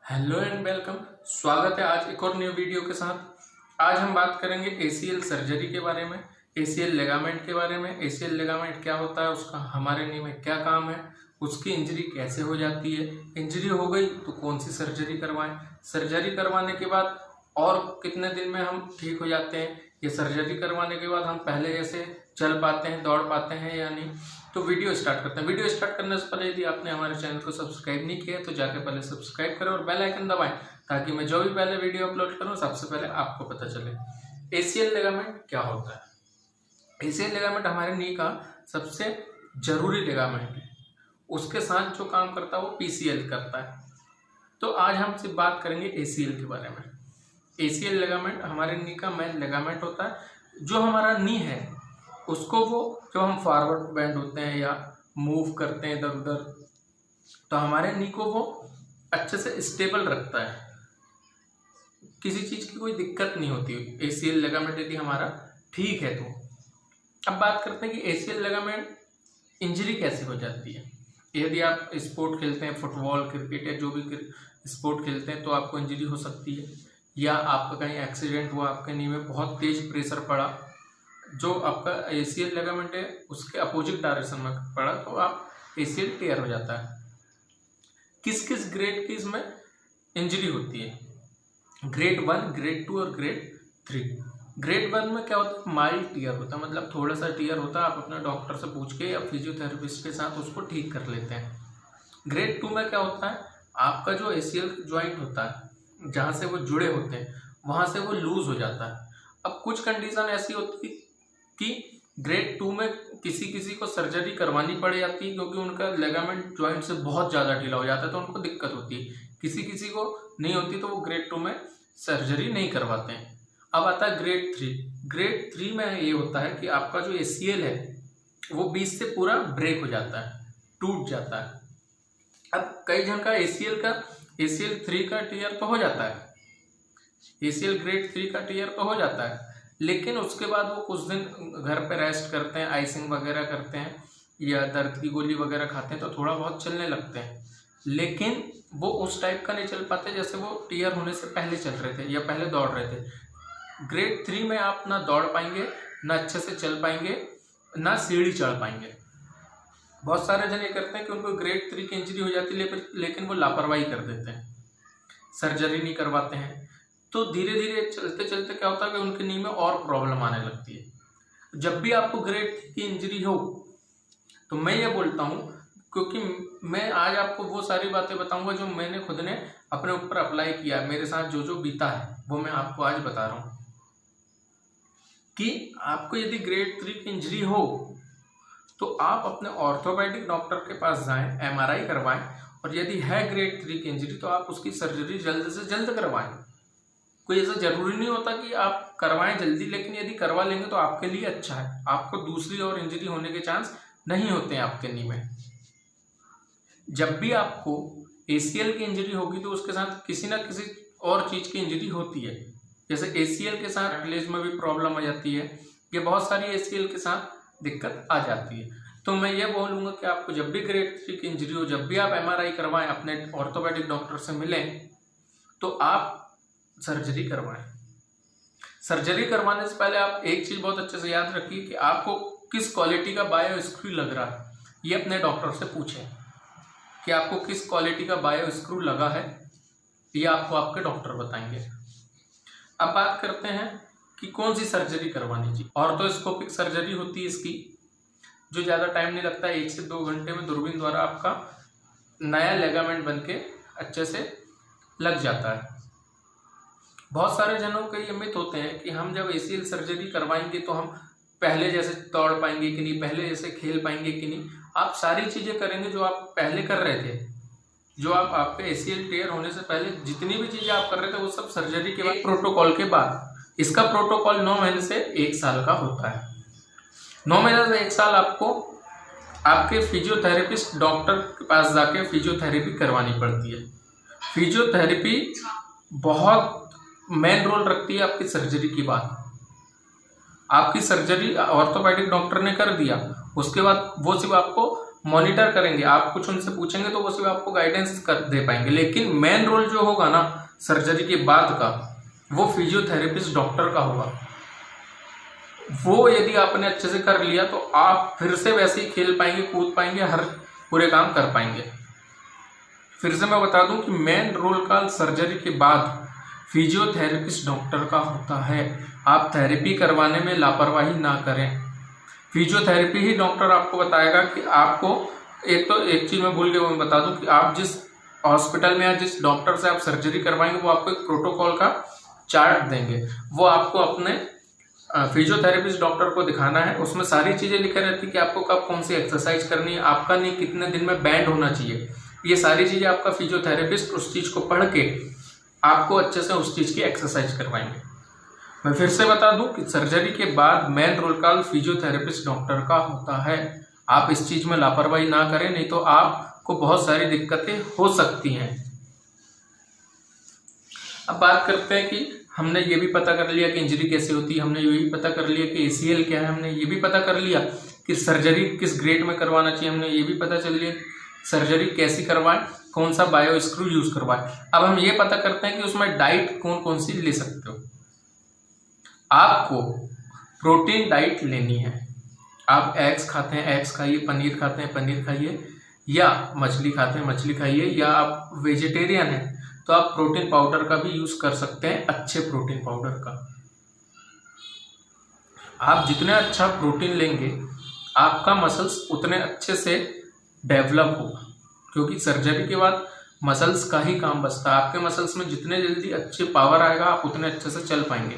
Hello and welcome. स्वागत है आज एक और न्यू वीडियो के साथ। आज हम बात करेंगे एसीएल सर्जरी के बारे में, एसीएल लिगामेंट के बारे में। एसीएल लिगामेंट क्या होता है, उसका हमारे नी में क्या काम है, उसकी इंजरी कैसे हो जाती है, इंजरी हो गई तो कौन सी सर्जरी करवाएं, सर्जरी करवाने के बाद और कितने दिन में हम ठीक हो जाते हैं, ये सर्जरी करवाने के बाद हम पहले जैसे चल पाते हैं, दौड़ पाते हैं या नहीं। तो वीडियो स्टार्ट करते हैं। वीडियो स्टार्ट करने से पहले यदि आपने हमारे चैनल को सब्सक्राइब नहीं किया तो जाके पहले सब्सक्राइब करें और बेल आइकन दबाएं ताकि मैं जो भी पहले वीडियो अपलोड करूं सबसे पहले आपको पता चले। एसीएल लिगामेंट क्या होता है? एसीएल लिगामेंट हमारे नी का सबसे जरूरी लिगामेंट है। उसके साथ जो काम करता है वो पीसीएल करता है। तो आज हम सिर्फ बात करेंगे एसीएल के बारे में। एसीएल लिगामेंट हमारे नी का मेन लिगामेंट होता है। जो हमारा नी है उसको वो जो हम फॉरवर्ड बेंड होते हैं या मूव करते हैं इधर उधर, तो हमारे नी को वो अच्छे से स्टेबल रखता है, किसी चीज की कोई दिक्कत नहीं होती एसीएल लिगामेंट यदि हमारा ठीक है तो। अब बात करते हैं कि एसीएल लिगामेंट इंजरी कैसे हो जाती है। यदि आप स्पोर्ट खेलते हैं, फुटबॉल, क्रिकेट या जो भी स्पोर्ट खेलते हैं तो आपको इंजरी हो सकती है, या आपका कहीं एक्सीडेंट हुआ, आपके नी में बहुत तेज प्रेशर पड़ा, जो आपका एसीएल लिगामेंट है उसके अपोजिट डायरेक्शन में पड़ा तो आप एसीएल टेयर हो जाता है। किस किस ग्रेड की इसमें इंजरी होती है? ग्रेड 1, ग्रेड 2 और ग्रेड 3। ग्रेड 1 में क्या होता है? माइल्ड टीयर होता है, मतलब थोड़ा सा टीयर होता है, आप अपने डॉक्टर से पूछ के या फिजियोथेरेपिस्ट के साथ उसको ठीक कर लेते हैं। ग्रेड 2 में क्या होता है? आपका जो एसीएल ज्वाइंट होता है जहाँ से वो जुड़े होते हैं वहाँ से वो लूज हो जाता है। अब कुछ कंडीशन ऐसी होती है कि ग्रेड 2 में किसी किसी को सर्जरी करवानी पड़ जाती है क्योंकि उनका लिगामेंट ज्वाइंट से बहुत ज़्यादा ढीला हो जाता है तो उनको दिक्कत होती है। किसी किसी को नहीं होती तो वो ग्रेड 2 में सर्जरी नहीं करवाते हैं। अब आता है ग्रेड 3। ग्रेड 3 में ये होता है कि आपका जो एसीएल है वो बीच से पूरा ब्रेक हो जाता है, टूट जाता है। अब कई जन का एसीएल 3 का टीयर तो हो जाता है, एसीएल ग्रेड 3 का टीयर तो हो जाता है, लेकिन उसके बाद वो कुछ दिन घर पे रेस्ट करते हैं, आइसिंग वगैरह करते हैं या दर्द की गोली वगैरह खाते हैं तो थोड़ा बहुत चलने लगते हैं, लेकिन वो उस टाइप का नहीं चल पाते जैसे वो टीयर होने से पहले चल रहे थे या पहले दौड़ रहे थे। ग्रेड 3 में आप ना दौड़ पाएंगे, ना अच्छे से चल पाएंगे, ना सीढ़ी चढ़ पाएंगे। बहुत सारे जन ये करते हैं कि उनको ग्रेड 3 की इंजरी हो जाती है लेकिन वो लापरवाही कर देते हैं, सर्जरी नहीं करवाते हैं, तो धीरे धीरे चलते चलते क्या होता है कि उनके नी में और प्रॉब्लम आने लगती है। जब भी आपको ग्रेड 3 की इंजरी हो तो मैं ये बोलता हूँ, क्योंकि मैं आज आपको वो सारी बातें बताऊंगा जो मैंने खुद ने अपने ऊपर अप्लाई किया, मेरे साथ जो जो बीता है वो मैं आपको आज बता रहा हूँ कि आपको यदि ग्रेड 3 की इंजरी हो तो आप अपने ऑर्थोपेडिक डॉक्टर के पास जाएं, एमआरआई करवाएं, और यदि है ग्रेड 3 की इंजरी तो आप उसकी सर्जरी जल्द से जल्द करवाएं। कोई ऐसा जरूरी नहीं होता कि आप करवाएं जल्दी, लेकिन यदि करवा लेंगे तो आपके लिए अच्छा है, आपको दूसरी और इंजरी होने के चांस नहीं होते हैं आपके नी में। जब भी आपको एसीएल की इंजरी होगी तो उसके साथ किसी ना किसी और चीज की इंजरी होती है। जैसे एसीएल के साथ कार्टिलेज में भी प्रॉब्लम आ जाती है, ये बहुत सारी एसीएल के साथ दिक्कत आ जाती है। तो मैं ये बोलूंगा कि आपको जब भी ग्रेड 3 की इंजरी हो, जब भी आप एमआरआई करवाएं, अपने ऑर्थोपेडिक डॉक्टर से मिलें, तो आप सर्जरी करवाएं। सर्जरी करवाने से पहले आप एक चीज बहुत अच्छे से याद रखिए कि आपको किस क्वालिटी का बायो स्क्रू लग रहा है, ये अपने डॉक्टर से पूछें कि आपको किस क्वालिटी का बायो स्क्रू लगा है, ये आपको आपके डॉक्टर बताएंगे। अब बात करते हैं कि कौन सी सर्जरी करवानी चाहिए। ऑर्थोस्कोपिक सर्जरी होती है इसकी, जो ज़्यादा टाइम नहीं लगता, 1 से 2 घंटे में दूरबीन द्वारा आपका नया लिगामेंट बनके अच्छे से लग जाता है। बहुत सारे जनों के ये मिथ होते हैं कि हम जब एसीएल सर्जरी करवाएंगे तो हम पहले जैसे दौड़ पाएंगे कि नहीं, पहले जैसे खेल पाएंगे कि नहीं। आप सारी चीज़ें करेंगे जो आप पहले कर रहे थे, जो आप आपके एसीएल टेयर होने से पहले जितनी भी चीज़ें आप कर रहे थे वो सब सर्जरी के बाद, प्रोटोकॉल के बाद। इसका प्रोटोकॉल 9 महीने से 1 साल का होता है। 9 महीने से 1 साल आपको आपके फिजियोथेरेपिस्ट डॉक्टर के पास जाके फिजियोथेरेपी करवानी पड़ती है। फिजियोथेरेपी बहुत मेन रोल रखती है आपकी सर्जरी की बात। आपकी सर्जरी ऑर्थोपेडिक डॉक्टर ने कर दिया, उसके बाद वो सिर्फ आपको मॉनिटर करेंगे, आप कुछ उनसे पूछेंगे तो वो सिर्फ आपको गाइडेंस कर दे पाएंगे। लेकिन मेन रोल जो होगा ना सर्जरी के बाद का, वो फिजियोथेरेपिस्ट डॉक्टर का होगा। वो यदि आपने अच्छे से कर लिया तो आप फिर से वैसे ही खेल पाएंगे, कूद पाएंगे, हर पूरे काम कर पाएंगे। फिर से मैं बता दूं कि मेन रोल का सर्जरी के बाद फिजियोथेरेपिस्ट डॉक्टर का होता है। आप थेरेपी करवाने में लापरवाही ना करें। फिजियोथेरेपी ही डॉक्टर आपको बताएगा कि आपको, एक चीज़ मैं भूल गया वो मैं बता दूं कि आप जिस हॉस्पिटल में या जिस डॉक्टर से आप सर्जरी करवाएंगे वो आपको एक प्रोटोकॉल का चार्ट देंगे। वो आपको अपने फिजियोथेरेपिस्ट डॉक्टर को दिखाना है। उसमें सारी चीज़ें लिखी रहती है कि आपको कब कौन सी एक्सरसाइज करनी है, आपका नी कितने दिन में बैंड होना चाहिए। ये सारी चीज़ें आपका फिजियोथेरेपिस्ट उस चीज़ को पढ़ के आपको अच्छे से उस चीज़ की एक्सरसाइज करवाएंगे। मैं फिर से बता दूं कि सर्जरी के बाद मेन रोल का फिजियोथेरेपिस्ट डॉक्टर का होता है। आप इस चीज़ में लापरवाही ना करें, नहीं तो आपको बहुत सारी दिक्कतें हो सकती हैं। अब बात करते हैं कि हमने ये भी पता कर लिया कि इंजरी कैसे होती है, हमने ये भी पता कर लिया कि ACL क्या है, हमने ये भी पता कर लिया कि सर्जरी किस ग्रेड में करवाना चाहिए, हमने ये भी पता चल लिया सर्जरी कैसी करवाएं, कौन सा बायो स्क्रू यूज करवाएं। अब हम ये पता करते हैं कि उसमें डाइट कौन कौन सी ले सकते हो। आपको प्रोटीन डाइट लेनी है। आप एग्स खाते हैं एग्स खाइए, पनीर खाते हैं पनीर खाइए, या मछली खाते हैं मछली खाइए, या आप वेजिटेरियन हैं तो आप प्रोटीन पाउडर का भी यूज कर सकते हैं, अच्छे प्रोटीन पाउडर का। आप जितने अच्छा प्रोटीन लेंगे आपका मसल्स उतने अच्छे से डेवलप होगा, क्योंकि सर्जरी के बाद मसल्स का ही काम बचता है। आपके मसल्स में जितने जल्दी अच्छे पावर आएगा आप उतने अच्छे से चल पाएंगे,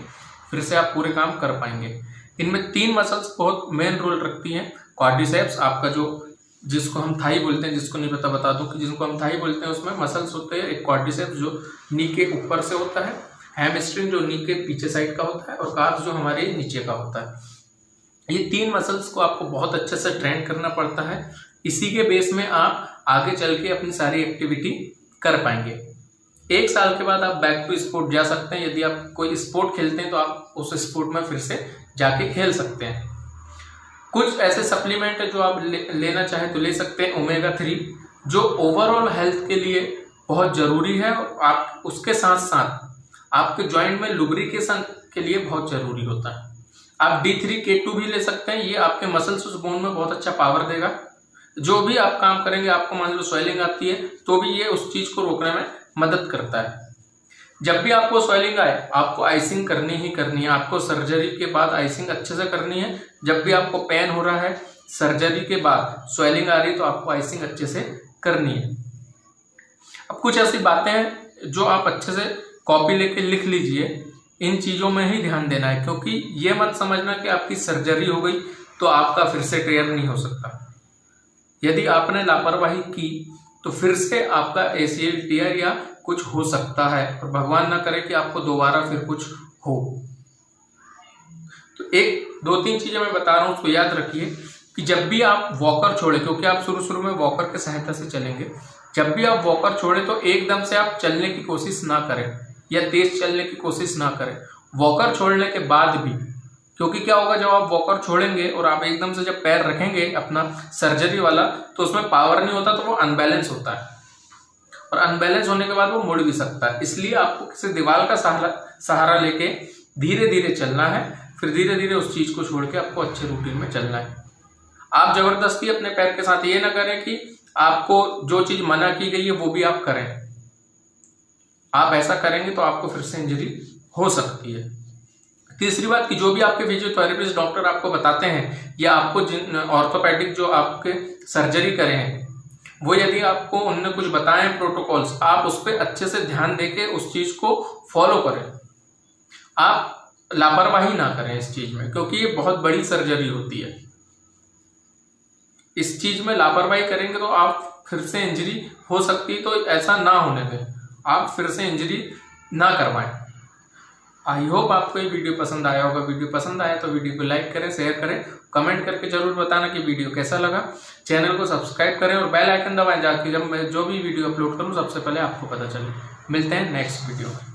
फिर से आप पूरे काम कर पाएंगे। इनमें 3 मसल्स बहुत मेन रोल रखती हैं। क्वाड्रिसेप्स आपका जो जिसको हम थाई बोलते हैं, जिसको नहीं पता बता दूं कि जिसको हम थाई बोलते हैं, उसमें मसल्स होते हैं। एक क्वाड्रिसेप्स जो नी के ऊपर से होता है, हैमस्ट्रिंग जो नी के पीछे साइड का होता है, और काफ जो हमारे नीचे का होता है। ये 3 मसल्स को आपको बहुत अच्छे से ट्रेन करना पड़ता है। इसी के बेस में आप आगे चल के अपनी सारी एक्टिविटी कर पाएंगे। 1 साल के बाद आप बैक टू स्पोर्ट जा सकते हैं। यदि आप कोई स्पोर्ट खेलते हैं तो आप उस स्पोर्ट में फिर से जाके खेल सकते हैं। कुछ ऐसे सप्लीमेंट है जो आप लेना चाहें तो ले सकते हैं। ओमेगा 3 जो ओवरऑल हेल्थ के लिए बहुत जरूरी है, और आप उसके साथ साथ आपके जॉइंट में लुब्रिकेशन के लिए बहुत जरूरी होता है। आप D3K2 भी ले सकते हैं। ये आपके मसल्स उस बोन में बहुत अच्छा पावर देगा। जो भी आप काम करेंगे, आपको मान लो स्वेलिंग आती है तो भी ये उस चीज को रोकने में मदद करता है। जब भी आपको स्वेलिंग आए आपको आइसिंग करनी ही करनी है। आपको सर्जरी के बाद आइसिंग अच्छे से करनी है। जब भी आपको पेन हो रहा है, सर्जरी के बाद स्वेलिंग आ रही है, तो आपको आइसिंग अच्छे से करनी है। अब कुछ ऐसी बातें हैं जो आप अच्छे से कॉपी लेके लिख लीजिए। इन चीजों में ही ध्यान देना है, क्योंकि ये मत समझना कि आपकी सर्जरी हो गई तो आपका फिर से टेयर नहीं हो सकता। यदि आपने लापरवाही की तो फिर से आपका ACL टीयर या कुछ हो सकता है, और भगवान ना करे कि आपको दोबारा फिर कुछ हो। तो 1-2-3 चीजें मैं बता रहा हूं, उसको याद रखिए कि जब भी आप वॉकर छोड़े, क्योंकि आप शुरू में वॉकर की सहायता से चलेंगे, जब भी आप वॉकर छोड़े तो एकदम से आप चलने की कोशिश ना करें या तेज चलने की कोशिश ना करें। वॉकर छोड़ने के बाद भी, क्योंकि क्या होगा जब आप वॉकर छोड़ेंगे और आप एकदम से जब पैर रखेंगे अपना सर्जरी वाला, तो उसमें पावर नहीं होता, तो वो अनबैलेंस होता है, और अनबैलेंस होने के बाद वो मुड़ भी सकता है। इसलिए आपको किसी दीवार का सहारा लेके धीरे धीरे चलना है, फिर धीरे धीरे उस चीज को छोड़ के आपको अच्छे रूटीन में चलना है। आप जबरदस्ती अपने पैर के साथ ये ना करें कि आपको जो चीज मना की गई है वो भी आप करें। आप ऐसा करेंगे तो आपको फिर से इंजरी हो सकती है। तीसरी बात कि जो भी आपके फिजियोथेरेपिस्ट डॉक्टर आपको बताते हैं, या आपको जिन ऑर्थोपेडिक जो आपके सर्जरी करे हैं, वो यदि आपको उन्होंने कुछ बताए प्रोटोकॉल्स, आप उस पर अच्छे से ध्यान देके उस चीज को फॉलो करें। आप लापरवाही ना करें इस चीज में, क्योंकि ये बहुत बड़ी सर्जरी होती है। इस चीज में लापरवाही करेंगे तो आप फिर से इंजरी हो सकती है, तो ऐसा ना होने दें, आप फिर से इंजरी ना करवाएं। आई होप आपको ये वीडियो पसंद आया होगा। वीडियो पसंद आया तो वीडियो को लाइक करें, शेयर करें, कमेंट करके जरूर बताना कि वीडियो कैसा लगा। चैनल को सब्सक्राइब करें और बेल आइकन दबाएं, जाके जब मैं जो भी वीडियो अपलोड करूं सबसे पहले आपको पता चले। मिलते हैं नेक्स्ट वीडियो में।